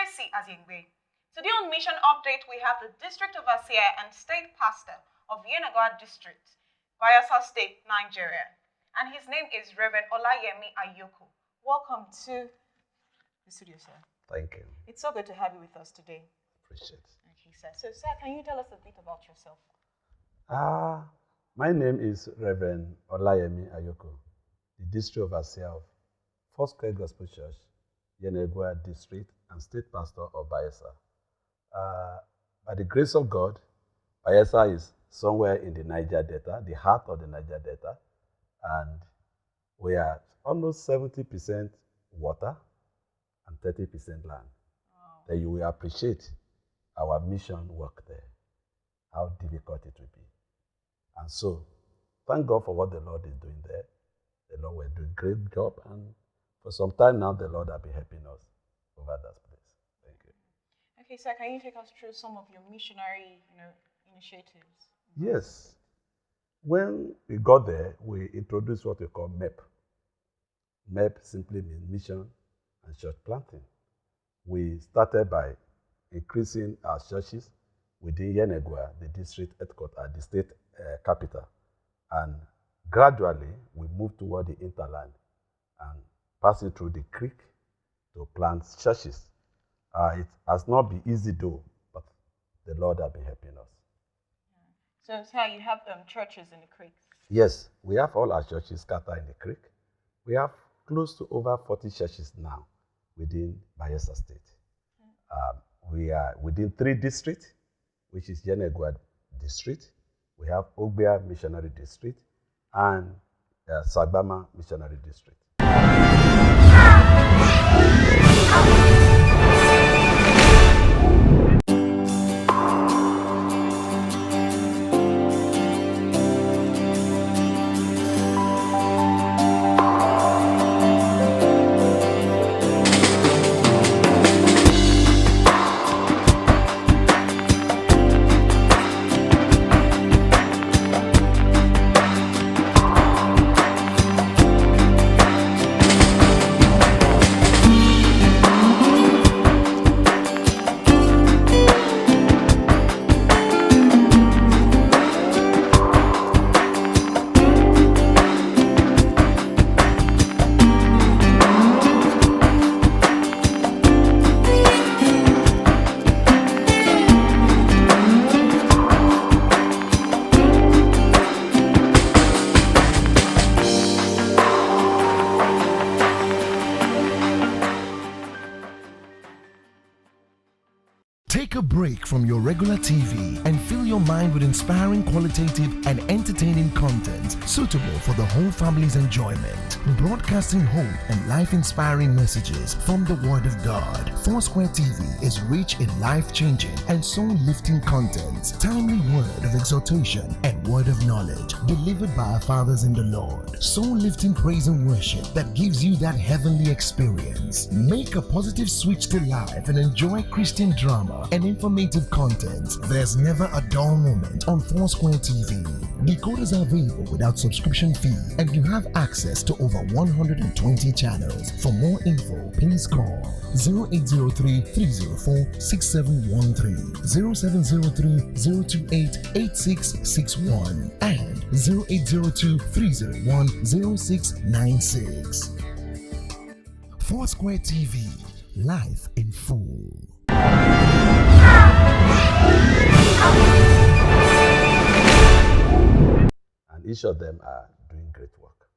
Tracy Azingbe. Today on Mission Update, we have the District Overseer and State Pastor of Yenagoa District, Bayelsa State, Nigeria. And his name is Reverend Olayemi Ayoko. Welcome to the studio, sir. Thank you. It's so good to have you with us today. Appreciate it. Okay, sir. So, sir, can you tell us a bit about yourself? My name is Reverend Olayemi Ayoko, the District Overseer of Foursquare Gospel Church, Yenagoa District, and State Pastor of Bayelsa. By the grace of God, Bayelsa is somewhere in the Niger Delta, the heart of the Niger Delta, and we are almost 70% water and 30% land. Wow. Then you will appreciate our mission work there, how difficult it will be. And so, thank God for what the Lord is doing there. The Lord will do a great job, and for some time now, the Lord has been helping us over that place. Thank you. Okay, sir, can you take us through some of your missionary, initiatives? Yes. When we got there, we introduced what we call MEP. MEP simply means Mission and Church Planting. We started by increasing our churches within Yenagoa, the district headquarters, the state capital. And gradually, we moved toward the interland and passing through the creek to plant churches. It has not been easy though, but the Lord has been helping us. So, sir, you have churches in the creek? Yes, we have all our churches scattered in the creek. We have close to over 40 churches now within Bayelsa State. We are within 3 districts, which is Yenagoa District. We have Ogbia Missionary District and Sagbama Missionary District. Take a break from your regular TV and fill your mind with inspiring, qualitative, and entertaining content suitable for the whole family's enjoyment. Broadcasting hope and life-inspiring messages from the Word of God. Foursquare TV is rich in life-changing and soul-lifting content, timely word of exhortation and word of knowledge delivered by our fathers in the Lord. Soul-lifting praise and worship that gives you that heavenly experience. Make a positive switch to life and enjoy Christian drama and informative content. There's never a dull moment on Foursquare TV. Decoders are available without subscription fee, and you have access to over 120 channels. For more info, please call 0803-304-6713, 0703-028-8661, and 0802-301-0696. Foursquare TV, life in full. And each of them are doing great work.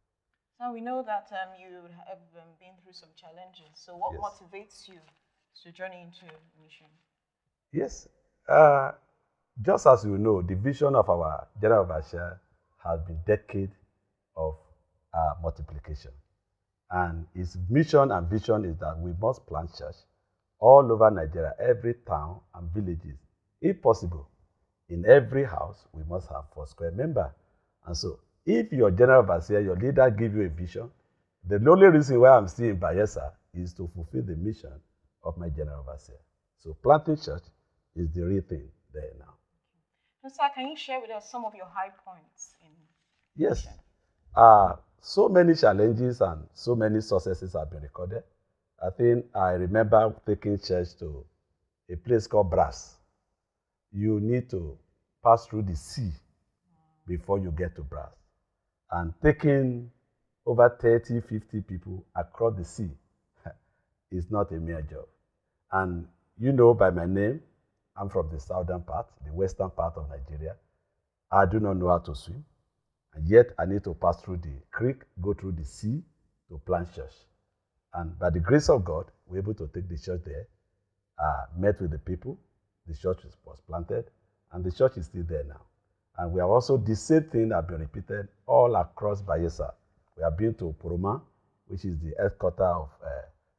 Now we know that you have been through some challenges. So what motivates you to journey into mission? Yes. Just as you know, the vision of our General Overseer has been decades of multiplication. And his mission and vision is that we must plant church all over Nigeria, every town and villages. If possible, in every house, we must have Foursquare member. And so, if your General Overseer, your leader give you a vision, the only reason why I'm still in Bayelsa is to fulfill the mission of my General Overseer. So planting church is the real thing there now. So, sir, can you share with us some of your high points in Yes. So many challenges and so many successes have been recorded. I think I remember taking church to a place called Brass. You need to pass through the sea before you get to Brass. And taking over 30, 50 people across the sea is not a mere job. And you know by my name, I'm from the southern part, the western part of Nigeria. I do not know how to swim. And yet I need to pass through the creek, go through the sea to plant church. And by the grace of God, we were able to take the church there, met with the people, the church was planted, and the church is still there now. And we have also, the same thing has been repeated all across Bayelsa. We have been to Poroma, which is the headquarters of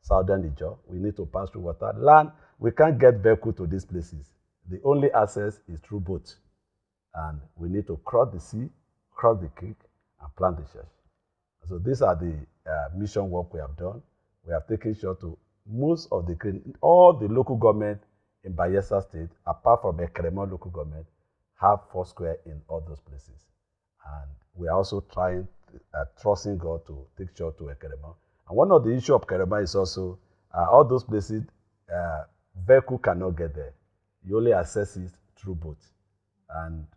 southern Niger. We need to pass through water. Land, we can't get vehicle to these places. The only access is through boat. And we need to cross the sea, cross the creek, and plant the church. So these are the mission work we have done. We have taken church to most of all the local government in Bayelsa State, apart from Ekrema local government, have Foursquare in all those places. And we are also trusting God to take church to Ekrema. And one of the issues of Ekrema is also all those places, vehicle cannot get there. You only access it through boat. And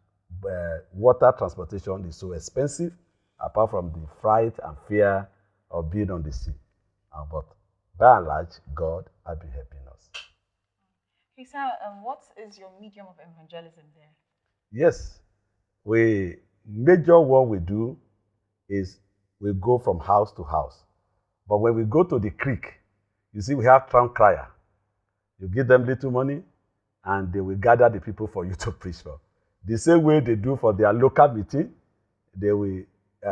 water transportation is so expensive, apart from the fright and fear of being on the sea. But by and large, God has been helping us. Okay, sir, what is your medium of evangelism there? Yes, major what we do is we go from house to house. But when we go to the creek, you see we have town crier. You give them little money, and they will gather the people for you to preach for. The same way they do for their local meeting, they will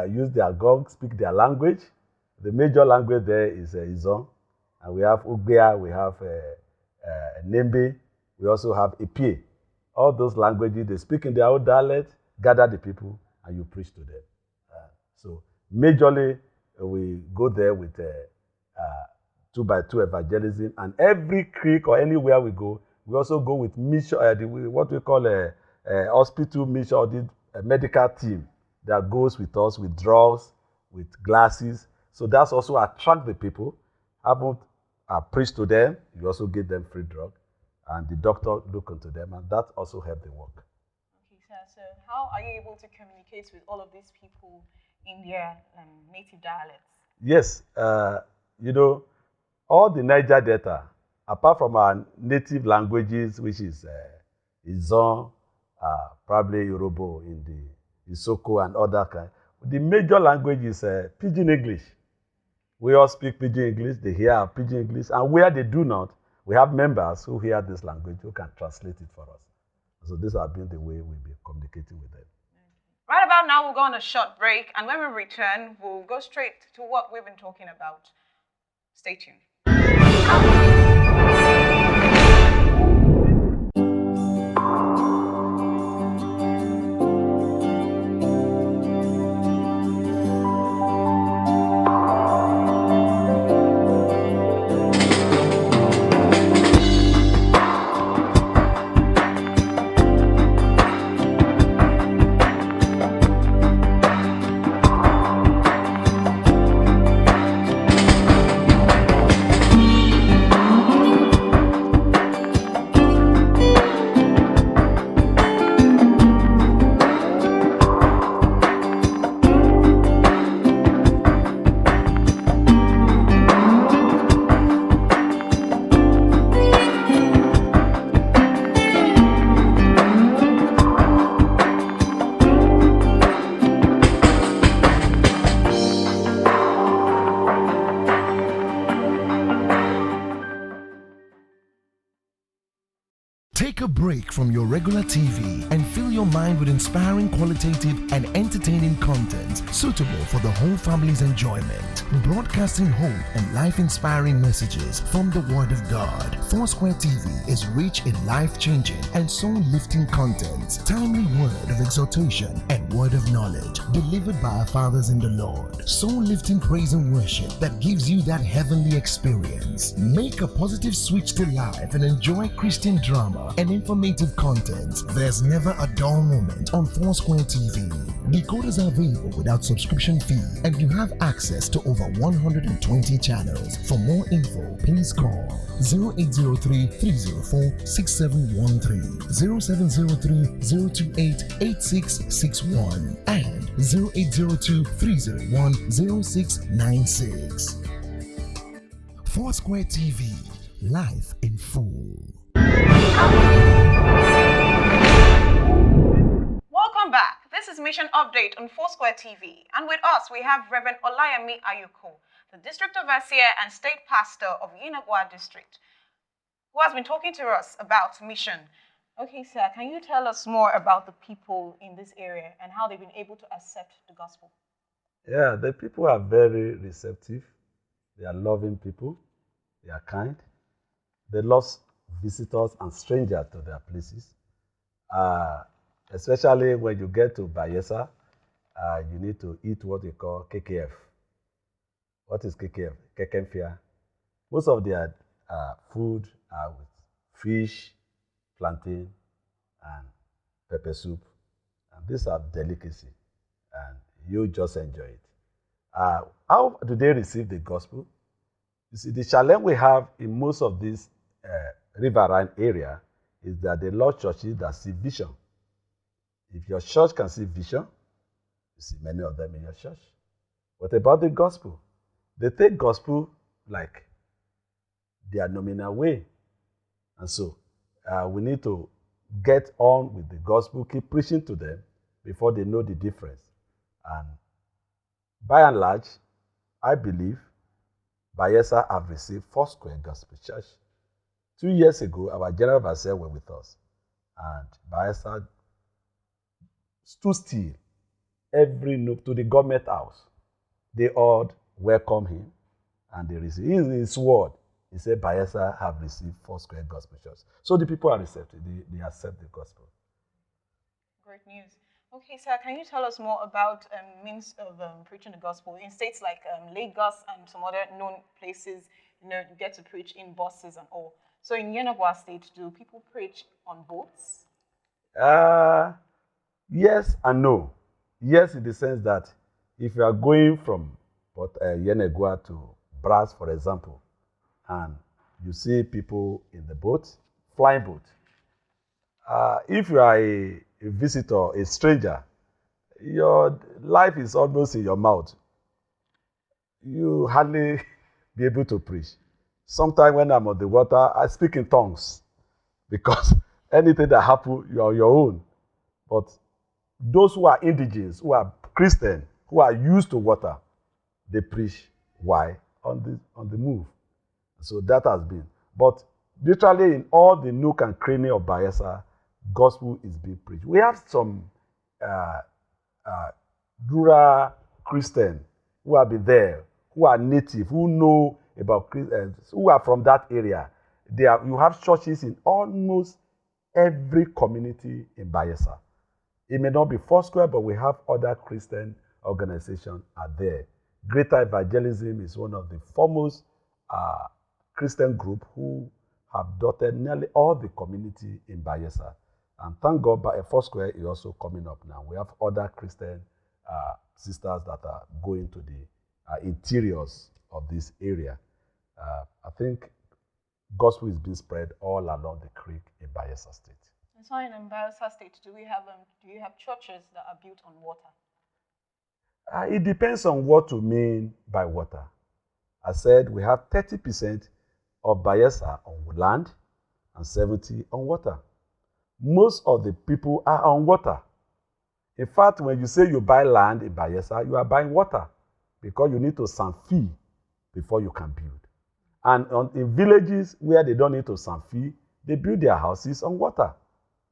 use their gong, speak their language. The major language there is Izon, and we have Ugbea, we have Nembe, we also have Epie. All those languages, they speak in their own dialect, gather the people, and you preach to them. So majorly, we go there with 2x2 evangelism, and every creek or anywhere we go, we also go with mission, what we call a hospital mission, or the medical team that goes with us with drugs, with glasses. So that's also attract the people. Haven't preached to them, you also give them free drug, and the doctor look into them, and that also help the work. Okay, sir. So how are you able to communicate with all of these people in their native dialects? Yes, all the Niger Delta, apart from our native languages, which is Izon, probably Yoruba in the Isoko and other kind, the major language is Pidgin English. We all speak Pidgin English, they hear our Pidgin English, and where they do not, we have members who hear this language who can translate it for us. So this has been the way we've been communicating with them. Right about now, we'll go on a short break, and when we return, we'll go straight to what we've been talking about. Stay tuned. Take a break from your regular TV and fill your mind with inspiring, qualitative, and entertaining content suitable for the whole family's enjoyment. Broadcasting hope and life-inspiring messages from the Word of God. Foursquare TV is rich in life-changing and soul-lifting content, timely word of exhortation, and word of knowledge delivered by our fathers in the Lord. Soul-lifting praise and worship that gives you that heavenly experience. Make a positive switch to life and enjoy Christian drama, and informative content. There's never a dull moment on Foursquare TV. Decoders are available without subscription fee, and you have access to over 120 channels. For more info, please call 0803 304 6713, 0703 028 8661, and 0802 301 0696. Foursquare TV, life in full. Welcome back. This is Mission Update on Foursquare TV, and with us we have Reverend Olayemi Ayoko, the District Overseer and State Pastor of Yenagua District, who has been talking to us about mission. Okay, sir, can you tell us more about the people in this area and how they've been able to accept the gospel? Yeah, the people are very receptive. They are loving people. They are kind. They love visitors and strangers to their places. Especially when you get to Bayelsa, you need to eat what they call KKF. What is KKF? Kekemfia. Most of their food are with fish, plantain, and pepper soup. And these are delicacy, and you just enjoy it. How do they receive the gospel? You see, the challenge we have in most of this riverine area is that the Lord churches that see vision. If your church can see vision, you see many of them in your church. What about the gospel? They take gospel like their nominal way. And so we need to get on with the gospel, keep preaching to them before they know the difference. And by and large, I believe Bayelsa have received Foursquare Gospel Church. 2 years ago, our general overseer were with us, and Bayelsa stood still every nook to the government house. They all welcomed him, and they received his word. He said, Bayelsa have received Foursquare Gospel Church. So the people are receptive. They accept the gospel. Great news. Okay, sir, can you tell us more about means of preaching the gospel in states like Lagos and some other known places? You get to preach in buses and all. So in Yenagua State, do people preach on boats? Yes and no. Yes, in the sense that if you are going from Yenagua to Brass, for example, and you see people in the boat, flying boat. If you are a visitor, a stranger, your life is almost in your mouth. You hardly be able to preach. Sometimes when I'm on the water, I speak in tongues because anything that happens, you're on your own. But those who are indigenous, who are Christian, who are used to water, they preach. Why? On the move. So that has been. But literally in all the nook and cranny of Bayelsa, gospel is being preached. We have some rural Christians who have been there, who are native, who know about Christians, who are from that area. You have churches in almost every community in Bayelsa. It may not be Foursquare, but we have other Christian organizations are there. Greater Evangelism is one of the foremost Christian group who have dotted nearly all the community in Bayelsa. And thank God, Foursquare is also coming up now. We have other Christian sisters that are going to the interiors of this area. I think gospel is being spread all along the creek in Bayelsa State. And so in Bayelsa State, do you have churches that are built on water? It depends on what you mean by water. I said we have 30% of Bayelsa on land and 70% on water. Most of the people are on water. In fact, when you say you buy land in Bayelsa, you are buying water because you need to sand fee before you can build. And in villages where they don't need to sand fee, they build their houses on water.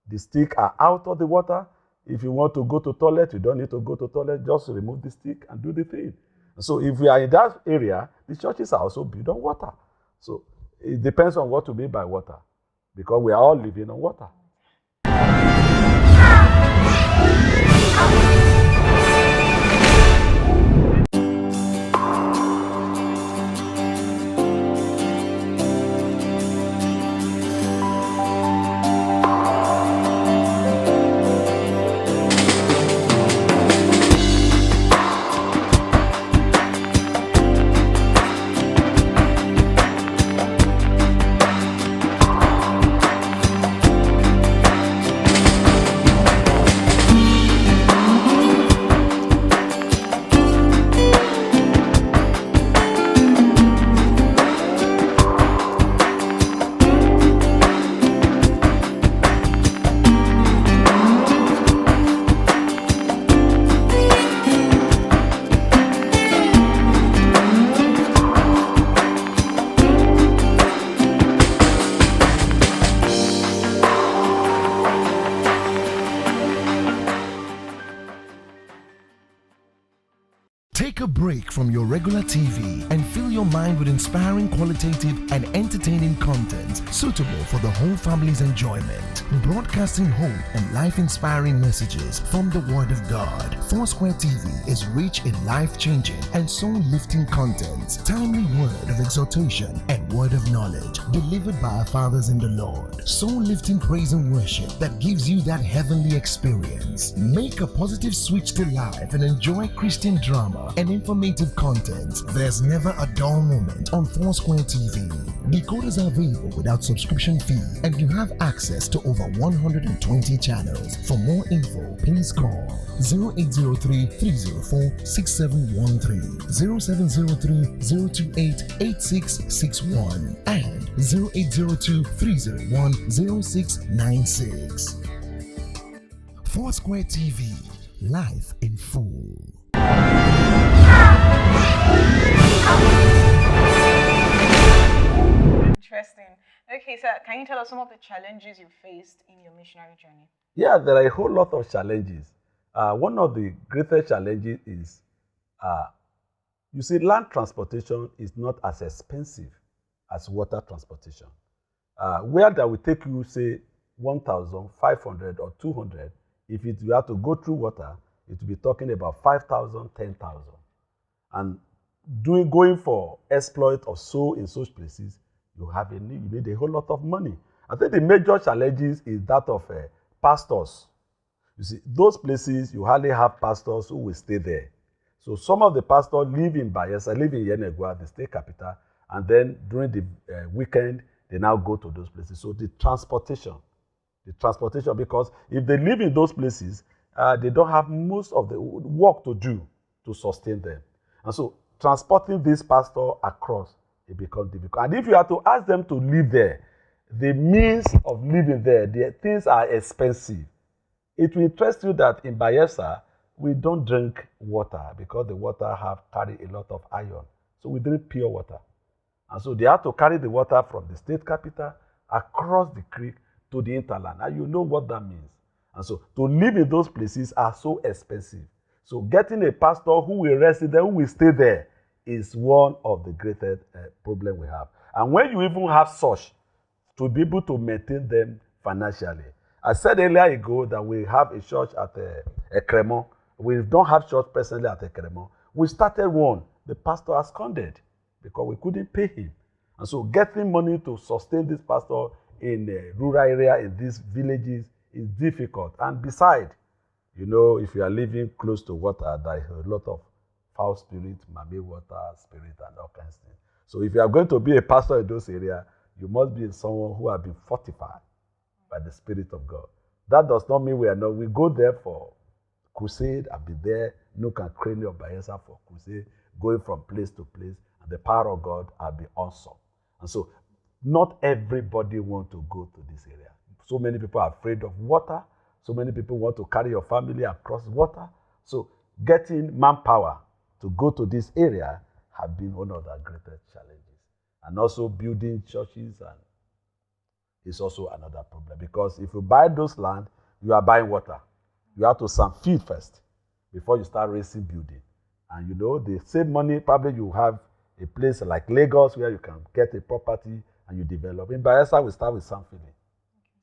The sticks are out of the water. If you want to go to toilet, you don't need to go to toilet. Just remove the stick and do the thing. So if we are in that area, the churches are also built on water. So it depends on what you mean by water, because we are all living on water. Take a break from your regular TV and fill your mind with inspiring, qualitative, and entertaining content suitable for the whole family's enjoyment. Broadcasting hope and life-inspiring messages from the Word of God. Foursquare TV is rich in life-changing and soul-lifting content, timely word of exhortation and word of knowledge delivered by our fathers in the Lord. Soul-lifting praise and worship that gives you that heavenly experience. Make a positive switch to life and enjoy Christian drama and informative content. There's never a dull moment on Foursquare TV. Decoders are available without subscription fee, and you have access to over 120 channels. For more info, please call 0803-304-6713, 0703-028-8661, and 0802-301-0696. Foursquare TV, life in full. Interesting. Okay, so can you tell us some of the challenges you faced in your missionary journey? Yeah, there are a whole lot of challenges. One of the greatest challenges is, you see, land transportation is not as expensive as water transportation. Where that will take you, say, 1,500 or 200, if you have to go through water, it will be talking about 5,000, 10,000. And going for exploit or so in such places, you need a whole lot of money. I think the major challenges is that of pastors. You see, those places, you hardly have pastors who will stay there. So some of the pastors live in Bayelsa, live in Yenegua, the state capital, and then during the weekend, they now go to those places. So the transportation, because if they live in those places, they don't have most of the work to do to sustain them. And so transporting this pastor across, it becomes difficult. And if you have to ask them to live there, the means of living there, the things are expensive. It will interest you that in Bayelsa, we don't drink water because the water carry a lot of iron. So we drink pure water. And so they have to carry the water from the state capital across the creek to the hinterland. And you know what that means. And so to live in those places are so expensive. So getting a pastor who will reside there, who will stay there, is one of the greatest problems we have. And when you even have such, to be able to maintain them financially. I said earlier ago that we have a church at Ekremo. We don't have church presently at Ekremo. We started one. The pastor absconded because we couldn't pay him. And so getting money to sustain this pastor in a rural area, in these villages, is difficult. And besides, you know, if you are living close to water, there is a lot of foul spirit, mame water spirit, and all kinds of things. So if you are going to be a pastor in those areas, you must be someone who has been fortified by the Spirit of God. That does not mean we go there for crusade. I've been there, nook and cranny of Bayelsa for crusade, going from place to place, and the power of God has been awesome. And so not everybody wants to go to this area. So many people are afraid of water. So many people want to carry your family across water. So getting manpower to go to this area have been one of the greatest challenges. And also building churches is also another problem. Because if you buy those land, you are buying water. You have to some feed first before you start raising building. And you know, the same money, probably you have a place like Lagos where you can get a property and you develop. In Bayelsa, we start with some feeding.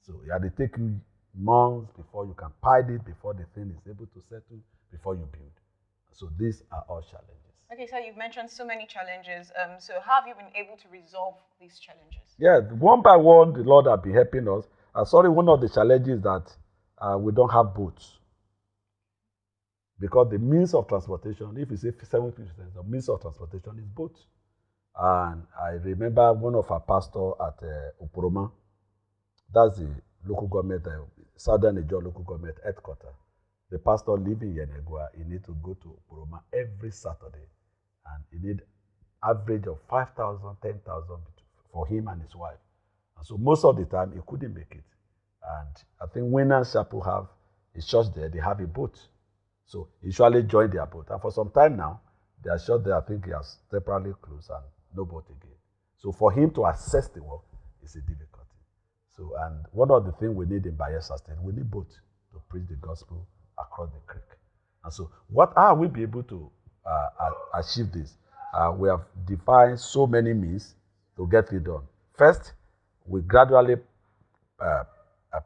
So yeah, they take you months before you can pile it, before the thing is able to settle, before you build. So these are all challenges. Okay, so you've mentioned so many challenges. So how have you been able to resolve these challenges? Yeah, one by one, the Lord has been helping us. One of the challenges that we don't have boats. Because the means of transportation, if you say 70%, the means of transportation is boats. And I remember one of our pastors at Oporoma, that's the local government, Southern Nigeria local government headquarters. The pastor living in Yenegua, he need to go to Oporoma every Saturday. And he need average of 5,000, 10,000 for him and his wife. And so most of the time, he couldn't make it. And I think Winners Chapel have a church there, they have a boat. So he usually joined their boat. And for some time now, their church there, I think he has temporarily closed and no boat again. So for him to access the work is a difficulty. So, and one of the things we need in Bayelsa State, we need boat to preach the gospel across the creek. And so how will we be able to achieve this. We have defined so many means to get it done. First, we gradually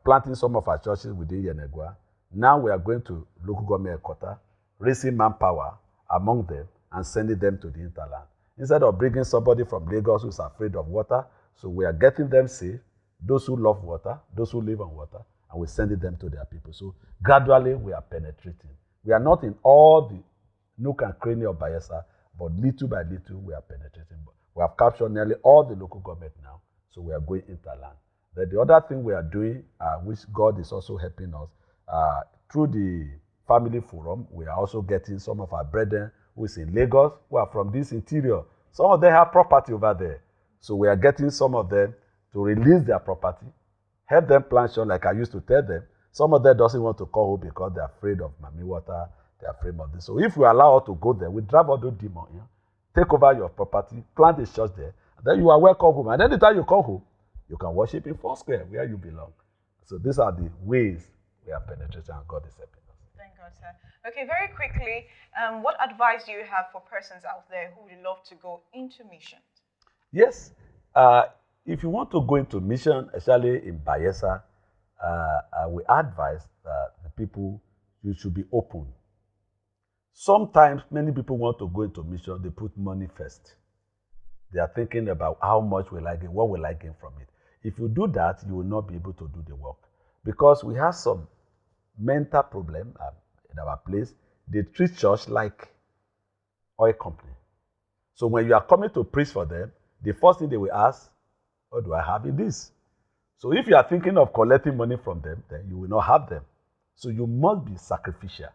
planting some of our churches within Yenegua. Now we are going to local government headquarters, raising manpower among them and sending them to the hinterland. Instead of bringing somebody from Lagos who is afraid of water, so we are getting them safe, those who love water, those who live on water, and we're sending them to their people. So gradually we are penetrating. We are not in all the nook and cranny of Bayelsa, but little by little we are penetrating. We have captured nearly all the local government now, so we are going interland. Then the other thing we are doing, which God is also helping us, through the family forum, we are also getting some of our brethren who is in Lagos, who are from this interior. Some of them have property over there. So we are getting some of them to release their property, help them plant short, like I used to tell them. Some of them doesn't want to come home because they're afraid of Mami Water, they're afraid of this. So if we allow us to go there, we drive all those demons, take over your property, plant a church there, and then you are welcome home. And anytime you come home, you can worship in Foursquare, where you belong. So these are the ways we are penetrating, and God is helping us. Thank God, sir. Okay, very quickly, what advice do you have for persons out there who would love to go into mission? Yes. If you want to go into mission, especially in Bayelsa, we advise that the people, you should be open. Sometimes many people want to go into mission, they put money first. They are thinking about how much will I gain, what will I gain from it. If you do that, you will not be able to do the work. Because we have some mental problem in our place. They treat church like oil company. So when you are coming to preach for them, the first thing they will ask, what do I have in this? So if you are thinking of collecting money from them, then you will not have them. So you must be sacrificial.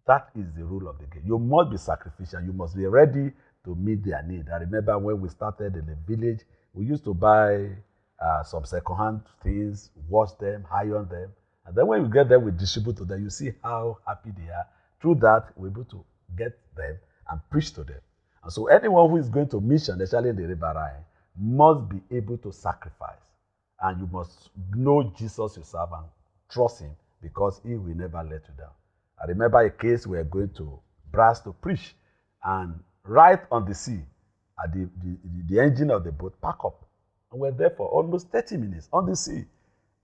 That is the rule of the game. You must be sacrificial. You must be ready to meet their need. I remember when we started in the village, we used to buy some second-hand things, wash them, iron them. And then when we get them, we distribute to them. You see how happy they are. Through that, we're able to get them and preach to them. And so anyone who is going to mission, especially in the River Rhine, must be able to sacrifice. And you must know Jesus yourself and trust him, because he will never let you down. I remember a case we were going to Brass to preach, and right on the sea, at the engine of the boat packed up. And we're there for almost 30 minutes on the sea.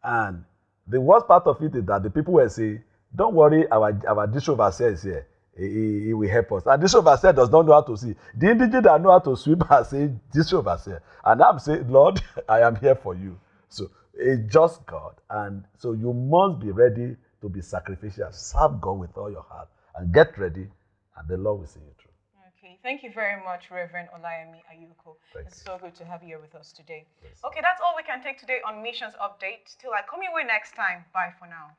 And the worst part of it is that the people were saying, don't worry, our district overseer is here. He will help us. And district overseer does not know how to see. The indigenous that know how to swim are saying district overseer. And I'm saying, Lord, I am here for you. So it's just God. And so you must be ready to be sacrificial. Serve God with all your heart. And get ready, and the Lord will see you through. Okay, thank you very much, Reverend Olayemi Ayuko. It's so good to have you here with us today. Yes. Okay, that's all we can take today on Missions Update. Till I come your way next time. Bye for now.